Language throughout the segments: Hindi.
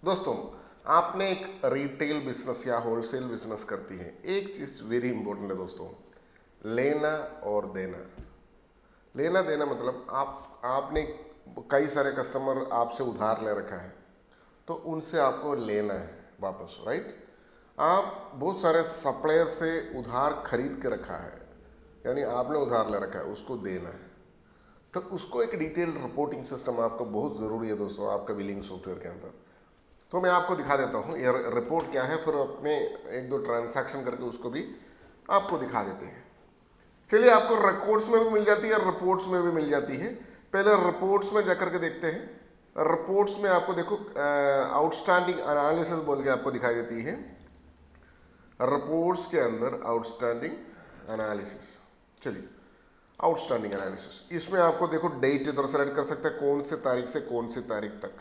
दोस्तों, आपने एक रिटेल बिजनेस या होलसेल बिजनेस करती है, एक चीज़ वेरी इंपॉर्टेंट है दोस्तों, लेना और देना। लेना देना मतलब आपने कई सारे कस्टमर आपसे उधार ले रखा है, तो उनसे आपको लेना है वापस, राइट। आप बहुत सारे सप्लायर से उधार खरीद के रखा है, यानी आपने उधार ले रखा है, उसको देना है। तो उसको एक डिटेल रिपोर्टिंग सिस्टम आपको बहुत ज़रूरी है दोस्तों, आपका बिलिंग सॉफ्टवेयर के अंदर। तो मैं आपको दिखा देता हूँ ये रिपोर्ट क्या है, फिर अपने एक दो ट्रांजैक्शन करके उसको भी आपको दिखा देते हैं। चलिए, आपको रिकॉर्ड्स में भी मिल जाती है, रिपोर्ट्स में भी मिल जाती है। पहले रिपोर्ट्स में जाकर के देखते हैं। रिपोर्ट्स में आपको देखो आउटस्टैंडिंग एनालिसिस बोल के आपको दिखाई देती है। रिपोर्ट्स के अंदर आउटस्टैंडिंग एनालिसिस, चलिए आउटस्टैंडिंग एनालिसिस, इसमें आपको देखो डेट इधर सेलेक्ट कर सकते हैं, कौन से तारीख से कौन सी तारीख तक।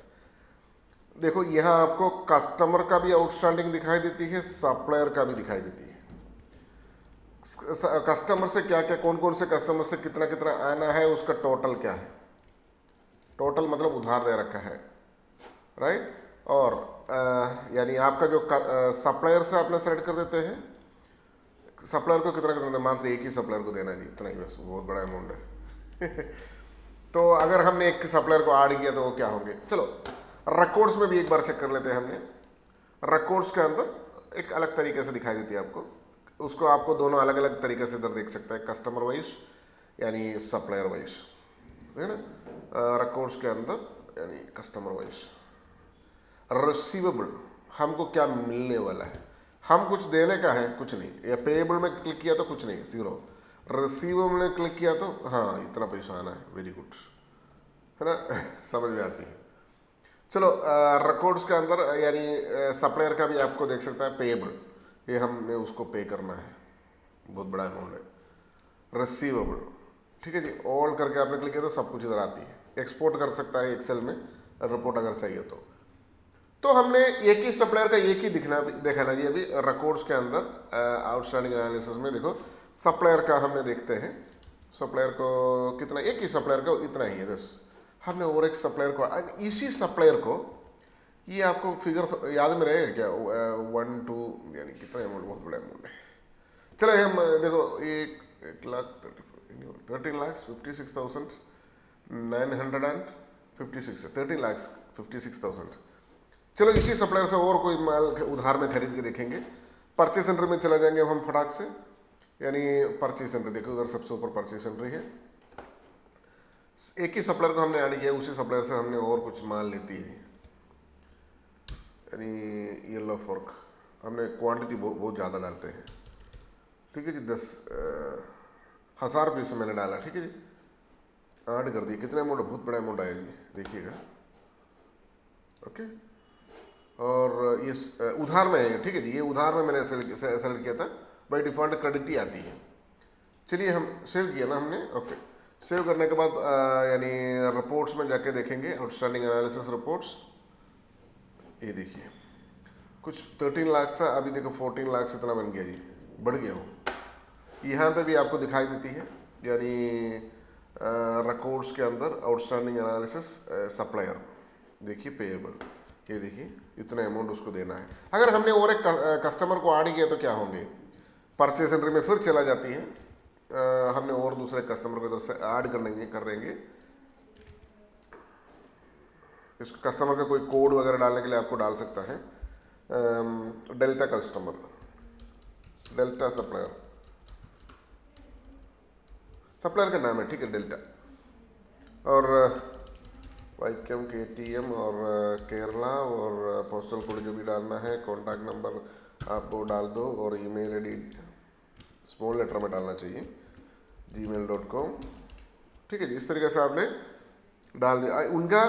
देखो यहाँ आपको कस्टमर का भी आउटस्टैंडिंग दिखाई देती है, सप्लायर का भी दिखाई देती है। कस्टमर से क्या क्या, कौन कौन से कस्टमर से कितना कितना आना है, उसका टोटल क्या है। टोटल मतलब उधार दे रखा है, राइट। और यानी आपका जो सप्लायर से आपने सेलेक्ट कर देते हैं, सप्लायर को कितना कितना, मात्र एक ही सप्लायर को देना है जी, इतना ही बस, बहुत बड़ा अमाउंट है। तो अगर हमने एक सप्लायर को ऐड किया तो वो क्या होंगे, चलो रिकॉर्ड्स में भी एक बार चेक कर लेते हैं हमने। रिकॉर्ड्स के अंदर एक अलग तरीके से दिखाई देती है आपको, उसको आपको दोनों अलग अलग तरीके से इधर देख सकते हैं, कस्टमर वाइज यानी सप्लायर वाइज, है ना। रिकॉर्ड्स के अंदर यानी कस्टमर वाइज। रिसीवेबल, हमको क्या मिलने वाला है, हम कुछ देने का है, कुछ नहीं। या पेएबल में क्लिक किया तो कुछ नहीं, जीरो। रिसीवेबल में क्लिक किया तो हाँ इतना पैसा आना है, वेरी गुड, है ना। समझ में आती है। चलो रिकॉर्ड्स के अंदर यानी सप्लायर का भी आपको देख सकता है, पेएबल, ये हमने उसको पे करना है, बहुत बड़ा अमाउंट है। रिसीवेबल, ठीक है जी, ऑल करके आपने क्लिक किया तो सब कुछ इधर आती है। एक्सपोर्ट कर सकता है एक्सेल में रिपोर्ट अगर चाहिए तो हमने एक ही सप्लायर का एक ही देखना जी। अभी रिकॉर्ड्स के अंदर आउटस्टैंडिंग एनालिसिस में देखो, सप्लायर का हमने देखते हैं, सप्लायर को कितना, एक ही सप्लायर को इतना ही है, बस। हमने और एक सप्लायर को, इसी सप्लायर को, ये आपको फिगर याद में रहेगा क्या, 1 2 यानी कितना अमाउंट, बहुत बड़ा अमाउंट है। चलो हम देखो 13,56,956 13,56,000। चलो इसी सप्लायर से और कोई माल उधार में खरीद के देखेंगे। परचेस सेंटर में चला जाएंगे हम फटाक से, यानी परचेस सेंटर देखो, उधर सबसे ऊपर परचेस सेंटर है। एक ही सप्लायर को हमने ऐड किया, उसी सप्लायर से हमने और कुछ माल लेती है, यानी येलो फॉर्क, हमने क्वांटिटी बहुत ज़्यादा डालते हैं, ठीक है जी। 10,000 पीस मैंने डाला, ठीक है जी, ऐड कर दिया। कितना अमाउंट, बहुत बड़ा अमाउंट आया जी, देखिएगा, ओके। और ये उधार में है, ठीक है जी, ये उधार में मैंने सेलेक्ट किया था, बाई डिफ़ॉल्ट क्रेडिट ही आती है। चलिए हम सेव किया ना हमने, ओके। सेव करने के बाद यानी रिपोर्ट्स में जाके देखेंगे, आउटस्टैंडिंग एनालिसिस रिपोर्ट्स, ये देखिए कुछ 13 लाख था, अभी देखो 14 लाख से इतना बन गया जी, बढ़ गया वो। यहाँ पे भी आपको दिखाई देती है, यानी रिकॉर्ड्स के अंदर आउटस्टैंडिंग एनालिसिस सप्लायर, देखिए पेएबल, ये देखिए इतने अमाउंट उसको देना है। अगर हमने और एक कस्टमर को ऐड किया तो क्या होंगे, परचेस सेंटर में फिर चला जाती है, हमने और दूसरे कस्टमर को इधर से ऐड कर देंगे। इस कस्टमर का कोई कोड वगैरह डालने के लिए आपको डाल सकता है, delta customer, delta supplier, supplier का नाम है, ठीक है, डेल्टा। और वाईकेम, केटीएम और केरला और पोस्टल कोड जो भी डालना है, कॉन्टैक्ट नंबर आप वो डाल दो, और ईमेल आईडी स्मॉल लेटर में डालना चाहिए, gmail.com, ठीक है जी। इस तरीके से आपने डाल दिया। उनका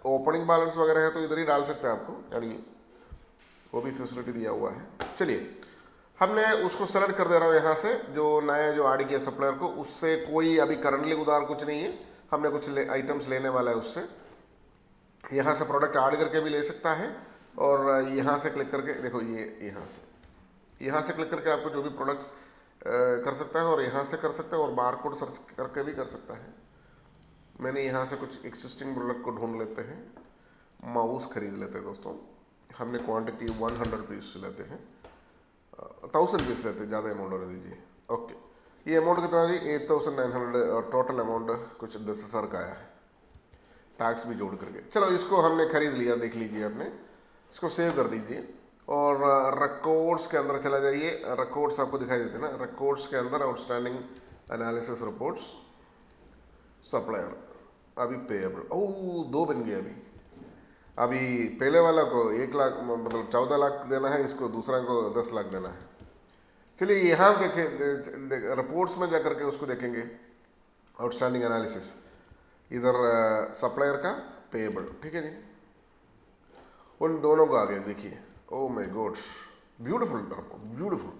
ओपनिंग बैलेंस वगैरह है तो इधर ही डाल सकते हैं आपको, यानी वो भी फैसिलिटी दिया हुआ है। चलिए हमने उसको सेलेक्ट कर दे रहा हूँ यहाँ से, जो नया जो ऐड किया सप्लायर को, उससे कोई अभी करंटली उधार कुछ नहीं है, हमने कुछ आइटम्स लेने वाला है उससे। यहाँ से प्रोडक्ट ऐड करके भी ले सकता है, और यहाँ से क्लिक करके देखो, ये यहाँ से क्लिक करके आपको जो भी प्रोडक्ट्स कर सकता है, और यहाँ से कर सकता है, और बारकोड सर्च करके भी कर सकता है। मैंने यहाँ से कुछ एक्सिस्टिंग प्रोडक्ट को ढूंढ लेते हैं, माउस खरीद लेते हैं दोस्तों, हमने क्वांटिटी 100 पीस लेते हैं, 1000 पीस लेते हैं, ज़्यादा अमाउंट होने दीजिए। ओके, ये अमाउंट कितना जी 8900, और टोटल अमाउंट कुछ 10,000 का आया है, टैक्स भी जोड़ करके। चलो इसको हमने खरीद लिया, देख लीजिए आपने, इसको सेव कर दीजिए और रिकॉर्ड्स के अंदर चला जाइए। रिकॉर्ड्स आपको दिखाई देते हैं ना, रिकॉर्ड्स के अंदर आउटस्टैंडिंग एनालिसिस रिपोर्ट्स, सप्लायर, अभी पेएबल, ओह 2 बन गए अभी पहले वाला को 1 लाख मतलब 14 लाख देना है, इसको दूसरा को 10 लाख देना है। चलिए यहाँ देखें, रिपोर्ट्स में जाकर के उसको देखेंगे, आउटस्टैंडिंग एनालिसिस, इधर सप्लायर का पेएबल, ठीक है जी, उन दोनों को आ गए, देखिए। Oh my God, beautiful report, beautiful.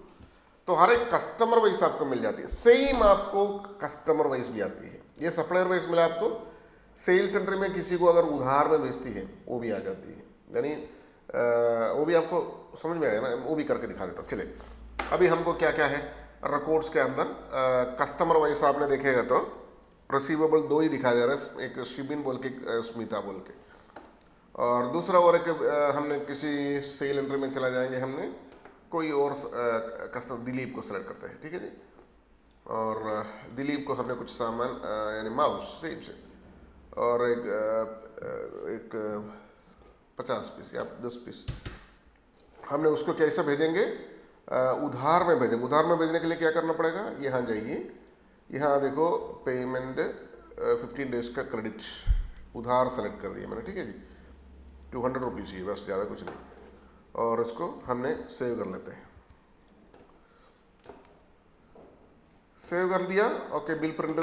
तो हर एक कस्टमर वाइज आपको मिल जाती है, सेम आपको कस्टमर वाइज भी आती है। ये सप्लायर वाइज मिला आपको, सेल्स एंट्री में किसी को अगर उधार में बेचती है वो भी आ जाती है, यानी वो भी आपको समझ में आएगा ना, वो भी करके दिखा देता। चलिए अभी हमको क्या क्या है रिकॉर्ड्स के अंदर, कस्टमर वाइज आपने देखेगा तो रिसीवेबल 2 ही दिखाया जा रहा है, एक शिबिन बोल के, स्मिता बोल के, और दूसरा और एक हमने किसी सेल एंट्री में चला जाएंगे, हमने कोई और कस्टमर दिलीप को सेलेक्ट करते हैं, ठीक है जी, और दिलीप को हमने कुछ सामान यानी माउस सेम से, और एक 50 पीस या 10 पीस हमने उसको कैसे भेजेंगे, उधार में भेजेंगे। उधार में भेजने के लिए क्या करना पड़ेगा, यहाँ जाइए, यहाँ देखो पेमेंट 15 डेज का क्रेडिट, उधार सेलेक्ट कर दिया मैंने, ठीक है जी, 200 रुपीज़ ही बस, ज़्यादा कुछ नहीं, और इसको हमने सेव कर लेते हैं। सेव कर दिया, ओके, बिल प्रिंट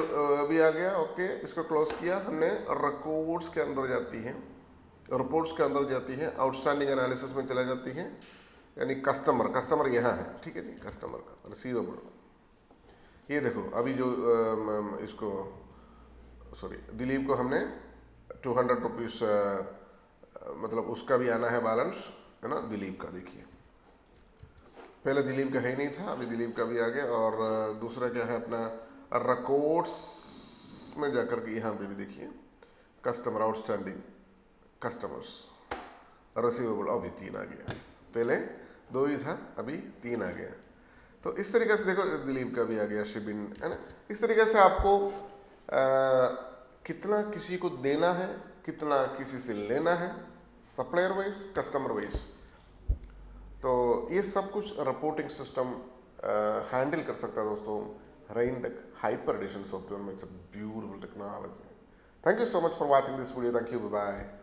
भी आ गया, ओके, इसको क्लोज किया हमने। रिकॉर्ड्स के अंदर जाती है, रिपोर्ट्स के अंदर जाती है, आउटस्टैंडिंग एनालिसिस में चला जाती है, यानी कस्टमर यहाँ है, ठीक है जी, कस्टमर का रिसीवेबल, ये देखो अभी जो इसको सॉरी दिलीप को हमने 200 रुपीज़ मतलब उसका भी आना है बैलेंस, है ना, दिलीप का देखिए, पहले दिलीप का है ही नहीं था, अभी दिलीप का भी आ गया। और दूसरा क्या है अपना रिकॉर्ड्स में जाकर के यहाँ पे भी देखिए, कस्टमर आउटस्टैंडिंग, कस्टमर्स, रिसीवेबल, अभी 3 आ गया, पहले 2 ही था, अभी 3 आ गया। तो इस तरीके से देखो दिलीप का भी आ गया, शिबिन, है ना। इस तरीके से आपको कितना किसी को देना है, कितना किसी से लेना है, सप्लायर वाइज, कस्टमर वाइज, तो ये सब कुछ रिपोर्टिंग सिस्टम हैंडल कर सकता है दोस्तों। रेनडेक हाइपर एडिशन सॉफ्टवेयर में, it's a beautiful technology. Thank you so much for watching this video, thank you, bye bye.